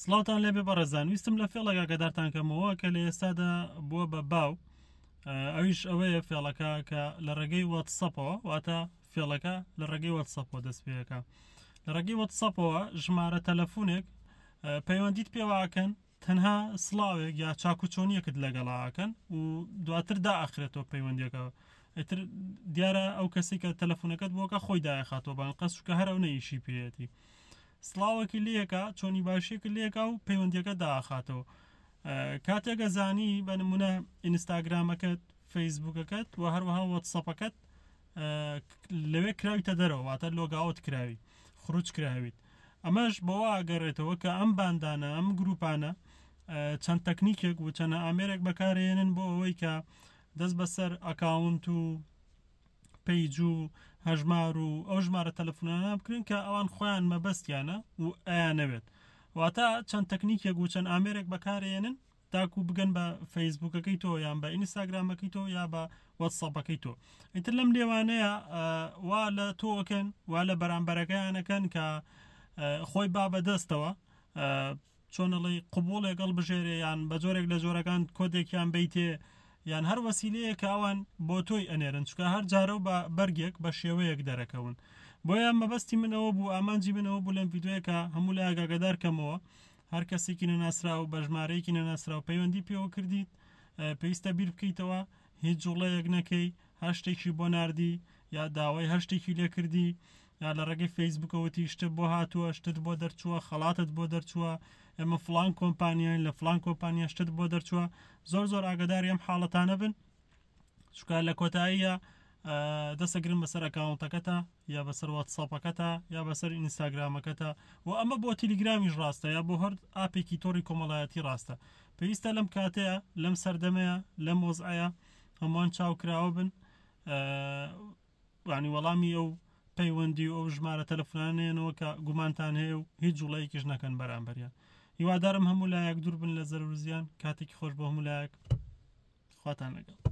سڵاوتان لێبێ بەڕێزان، ویستم لە فێڵێکا گەدارتان کەمەوە کە لە ئێستادا بووە بە باو. ئەویش ئەوەیە فێڵەکە کە لە ڕێگەی واتسەپەوە، واتە فێڵەکە لە ڕێگەی واتسەپەوە دەست پێەکە. لە ڕێگەی واتسەپەوە ژمارە تەلەفۆنێک پەیوەندیت پێواکەن، تەنها سڵاوێک یا چاکوچۆنیەکت لەگەڵاکەن و دواتر دائەخرێتەوە پەیوەندیەکە. ئیتر دیارە ئەو کەسی کە تەلەفۆنەکەت بۆکە خۆی دایەخاتەوە بان قەسوکە هەر ئەو نەیشی پێێتی سڵاوەکی لێکە چۆنی باشیەکە لێکە و پەیوەندیەکە داخاتەوە. کاتێکە زانی بە نمونە ئینستاگرامەکەت، فەیسبوکەکەت و هەروەها واتسەپەکەت لەوێ کراویتە دەرەوە، واتە لۆگاوت کراوی، خروج کراویت. ئەمەش بەوە ئاگەڕێتەوە کە ئەم باندانە، ئەم گروپانە چەند تەکنیکێک و چەند ئامێرێک بەکارێنن بۆ ئەوەی کە دەست بەسەر ئەکاونت و پیج و هەژمار و ئەو ژمارە تەلەفۆنانە بکرین کە ئەوان خۆیان مەبەستیانە و ئەیانەوێت. واتە چەند تەکنیکێک و چەند ئامێرێک بەکارێنن تاکو بگەن بە فەیسبوکەکەی تۆ یان بە ئینستاگرامەکەی تۆ یا بە واتسەپەکەی تۆ. ئیتر لەم لێوانەیە وا لە تۆکەن وا لە بەرامبەرەکەیانەکەن کە خۆی با بەدەستەوە چۆنەڵی قوبوڵ لەگەڵ بژێرێ یان بە جۆرێک لە جۆرەکان کۆدێکیان بیتێ یان هەر وەسیلەیە کە ئەوان بۆ تۆی ئەنێرن، چکە هەر جارە و بە بەرگێک بە شێوەیەک دەرەکەون. بۆیە مەبەستی منەوە بوو، ئامانجی منەوە بوو لەم ڤیدیۆیەکە هەموو لای ئاگادار کەمەوە هەر کەسێکی نەناسرا و بە ژمارەیەکی نەناسرا و پەیوەندی پێوە کردیت، پێویستە بیر بکەیتەوە هیچ جوڵەیەک نەکەی، هەر شتێکی بۆ ناردی یا داوای هەر شتێکی لێ کردی یا لە ڕێگەی فەیسبوکەوەتی شتت بۆ هاتووە، شتت بۆ دەرچووە، خەڵاتت بۆ دەرچووە، ئێمە فڵان کۆمپانیان لە فڵان کۆمپانیا شتت بۆ دەرچووە. زۆر ئاگاداری ئەم حاڵەتانە بن، چکە لە کۆتاییە دەسەگرن بەسەر ئەکاونتەکەتە یا بەسەر واتسەپەکەتە یا بەسەر ئینستاگرامەکەتە و ئەمە بۆ تیلیگرامیش ڕاستە یا بۆ هەر ئاپێکی تۆڕی کۆمەڵایەتی ڕاستە. پێویستە لەم کاتەیە، لەم سەردەمەیە، لەم وەزعەیە هەمووان چاوکراوە بن، وانی وەڵامی ئەو پەیوەندی و ئەو ژمارە تەلەفۆنانێنەوە کە گومانتان هەیە و هیچ جوڵەیەکیش نەکەن بەرامبەریان. هیوادارم هەموو لایەک دوور بن لە زەرور و زیان. کاتێکی خۆش بۆ هەموو لایەک، خواتان لەگەڵ.